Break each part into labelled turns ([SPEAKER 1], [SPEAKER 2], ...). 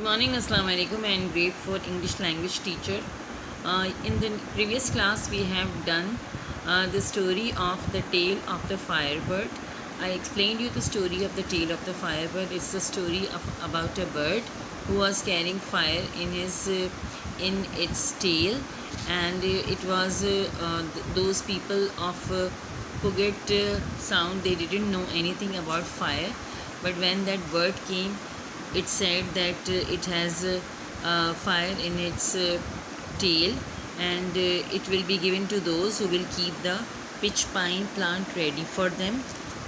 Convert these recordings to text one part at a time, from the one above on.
[SPEAKER 1] Morning, Assalamu alaikum, and grade 4 English language teacher. In the previous class, we have done the story of the tale of the firebird. I explained you the story of the tale of the firebird. It's the story about a bird who was carrying fire in its tail, and it was those people of Puget Sound. They didn't know anything about fire, but when that bird came, it said that it has fire in its tail, and it will be given to those who will keep the pitch pine plant ready for them.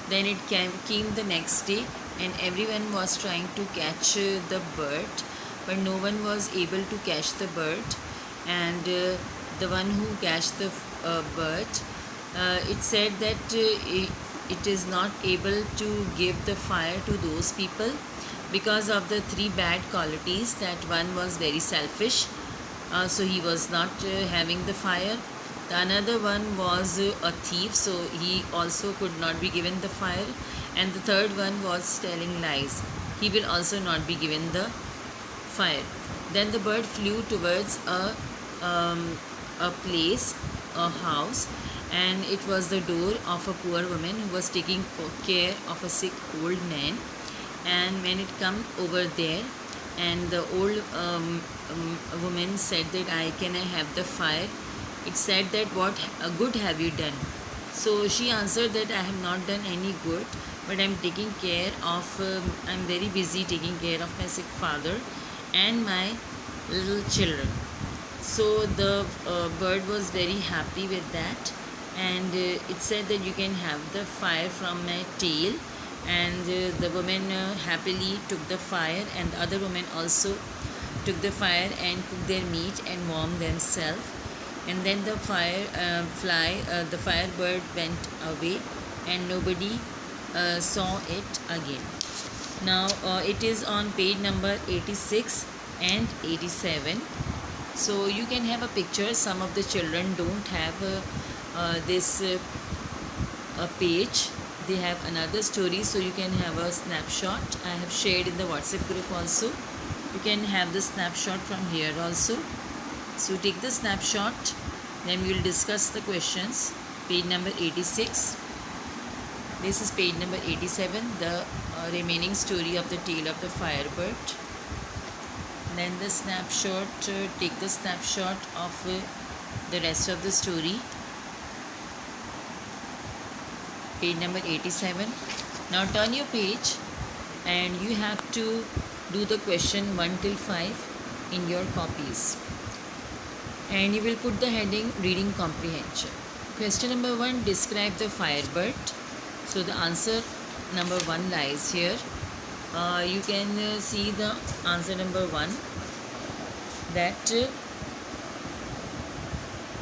[SPEAKER 1] Then it came the next day, and everyone was trying to catch the bird, but no one was able to catch the bird. And the one who catched the bird, it said that it is not able to give the fire to those people because of the three bad qualities. That one was very selfish, so he was not having the fire. The another one was a thief, so he also could not be given the fire. And the third one was telling lies, he will also not be given the fire. Then the bird flew towards a place, a house, and it was the door of a poor woman who was taking care of a sick old man. And when it come over there, and the old woman said that I have the fire, it said that what good have you done? So she answered that I have not done any good, but I'm taking care of I'm very busy taking care of my sick father and my little children. So the bird was very happy with that, and it said that you can have the fire from my tail. And the woman happily took the fire, and the other woman also took the fire and cooked their meat and warmed themselves. And then the the firebird went away, and nobody saw it again. Now it is on page number 86 and 87. So you can have a picture. Some of the children don't have this page. They have another story, so you can have a snapshot. I have shared in the WhatsApp group also. You can have the snapshot from here also. So take the snapshot, then we will discuss the questions. Page number 86. This is page number 87, the remaining story of the tale of the firebird. Then the snapshot, take the snapshot of the rest of the story. Page number 87. Now turn your page, and you have to do the question 1 till 5 in your copies, and you will put the heading reading comprehension. Question number 1, describe the firebird. So the answer number 1 lies here. You can see the answer number 1, that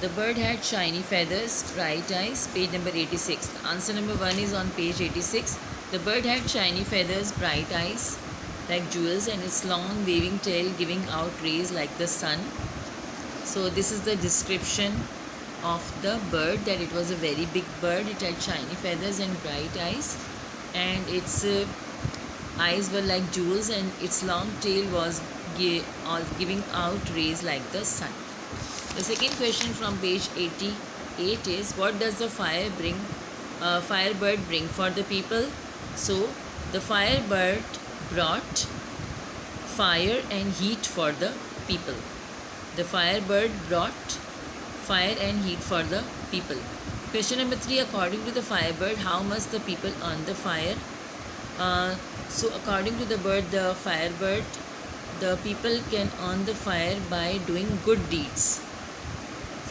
[SPEAKER 1] the bird had shiny feathers, bright eyes. Page number 86. The answer number 1 is on page 86. The bird had shiny feathers, bright eyes like jewels, and its long waving tail giving out rays like the sun. So this is the description of the bird, that it was a very big bird. It had shiny feathers and bright eyes, and its eyes were like jewels, and its long tail was giving out rays like the sun. The second question from page 88 is, what does the firebird bring for the people? So the firebird brought fire and heat for the people. The firebird brought fire and heat for the people. Question number 3, according to the firebird, how must the people earn the fire? So according to the firebird, the people can earn the fire by doing good deeds.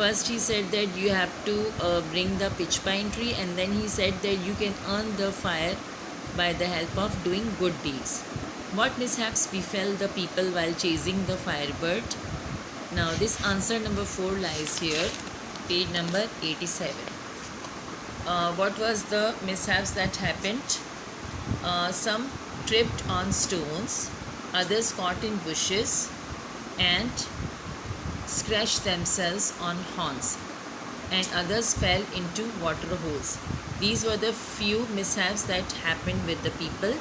[SPEAKER 1] First he said that you have to bring the pitch pine tree, and then he said that you can earn the fire by the help of doing good deeds. What mishaps befell the people while chasing the firebird? Now this answer number 4 lies here, page number 87. What was the mishaps that happened? Some tripped on stones, others caught in bushes, and scratched themselves on horns, and others fell into water holes. These were the few mishaps that happened with the people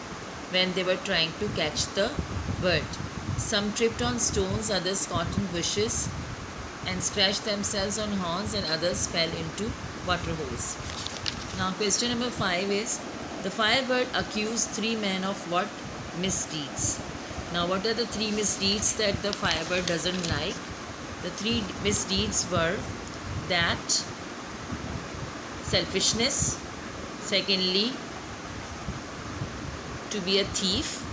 [SPEAKER 1] when they were trying to catch the bird. Some tripped on stones, others caught in bushes and scratched themselves on horns, and others fell into water holes. Now, question number 5 is, the firebird accused 3 men of what misdeeds? Now, what are the 3 misdeeds that the firebird doesn't like? The 3 misdeeds were that selfishness, secondly, to be a thief,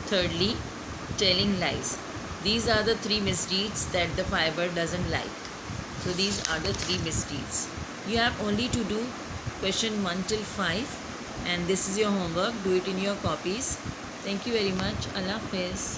[SPEAKER 1] thirdly, telling lies. These are the 3 misdeeds that the firebird doesn't like. So these are the 3 misdeeds. You have only to do question 1 till 5, and this is your homework. Do it in your copies. Thank you very much. Allah Hafiz.